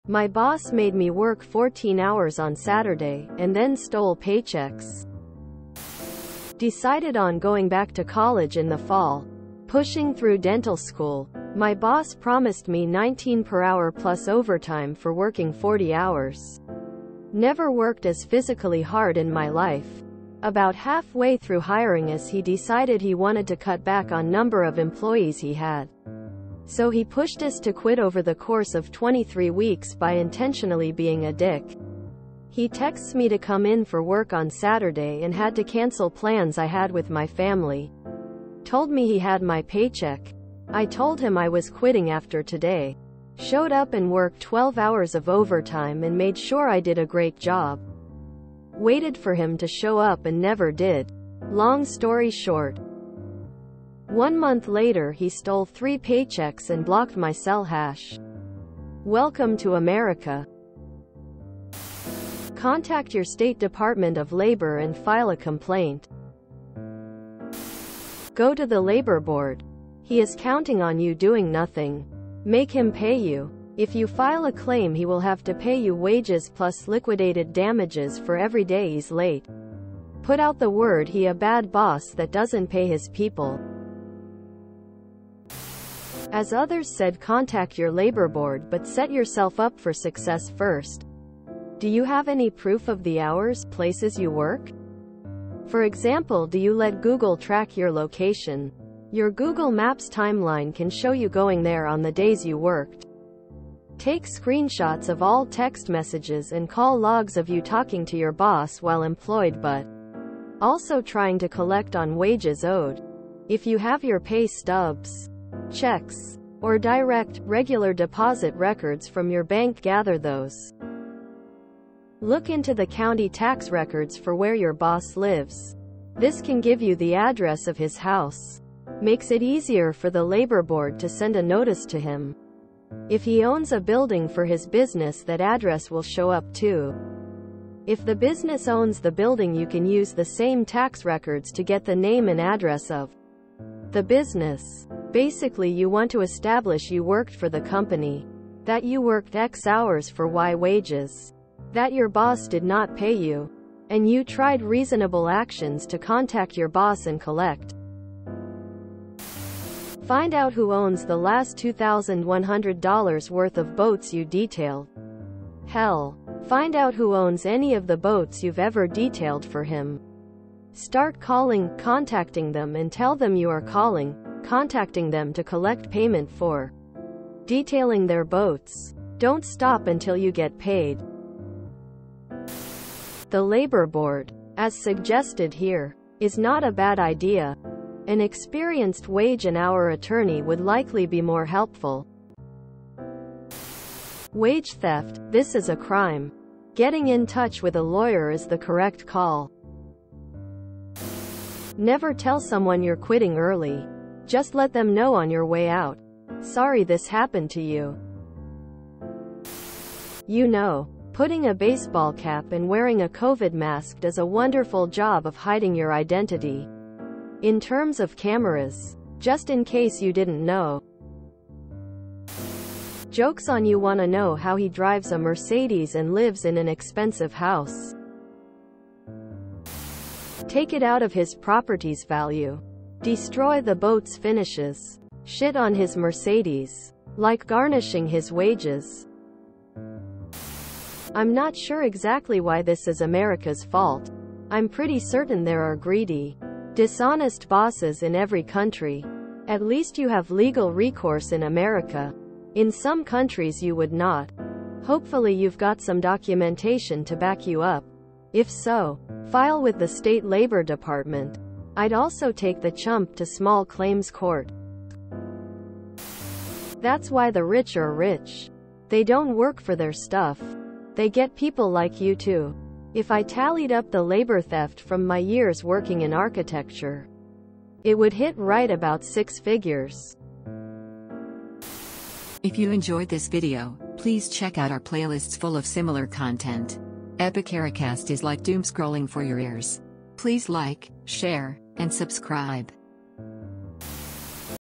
My boss made me work 14 hours on Saturday, and then stole paychecks. Decided on going back to college in the fall. Pushing through dental school. My boss promised me $19 per hour plus overtime for working 40 hours. Never worked as physically hard in my life. About halfway through hiring us, he decided he wanted to cut back on number of employees he had. So he pushed us to quit over the course of 23 weeks by intentionally being a dick. He texts me to come in for work on Saturday and had to cancel plans I had with my family. Told me he had my paycheck. I told him I was quitting after today. Showed up and worked 12 hours of overtime and made sure I did a great job. Waited for him to show up and never did. Long story short. 1 month later he stole 3 paychecks and blocked my cell hash. Welcome to America. Contact your state Department of Labor and file a complaint. Go to the labor board. He is counting on you doing nothing. Make him pay you. If you file a claim, he will have to pay you wages plus liquidated damages for every day he's late. Put out the word he a bad boss that doesn't pay his people. As others said, contact your labor board, but set yourself up for success first. Do you have any proof of the hours, places you work? For example, do you let Google track your location? Your Google Maps timeline can show you going there on the days you worked. Take screenshots of all text messages and call logs of you talking to your boss while employed but also trying to collect on wages owed. If you have your pay stubs, checks, or direct, regular deposit records from your bank, gather those. Look into the county tax records for where your boss lives. This can give you the address of his house. Makes it easier for the labor board to send a notice to him. If he owns a building for his business, that address will show up too. If the business owns the building, you can use the same tax records to get the name and address of the business. Basically, you want to establish you worked for the company, that you worked X hours for Y wages, that your boss did not pay you, and you tried reasonable actions to contact your boss and collect. Find out who owns the last $2,100 worth of boats you detailed. Hell, find out who owns any of the boats you've ever detailed for him. Start contacting them and tell them you are contacting them to collect payment for detailing their boats. Don't stop until you get paid. The labor board, as suggested here, is not a bad idea. An experienced wage and hour attorney would likely be more helpful. Wage theft, this is a crime. Getting in touch with a lawyer is the correct call. Never tell someone you're quitting early. Just let them know on your way out. Sorry this happened to you. You know, putting a baseball cap and wearing a COVID mask does a wonderful job of hiding your identity. In terms of cameras, just in case you didn't know. Joke's on you. Wanna know how he drives a Mercedes and lives in an expensive house? Take it out of his property's value. Destroy the boat's finishes. Shit on his Mercedes. Like garnishing his wages. I'm not sure exactly why this is America's fault. I'm pretty certain there are greedy, dishonest bosses in every country. At least you have legal recourse in America. In some countries you would not. Hopefully you've got some documentation to back you up. If so, file with the state labor department. I'd also take the chump to small claims court. That's why the rich are rich. They don't work for their stuff. They get people like you too. If I tallied up the labor theft from my years working in architecture, it would hit right about 6 figures. If you enjoyed this video, please check out our playlists full of similar content. Epicaricast is like doom scrolling for your ears. Please like, share, and subscribe.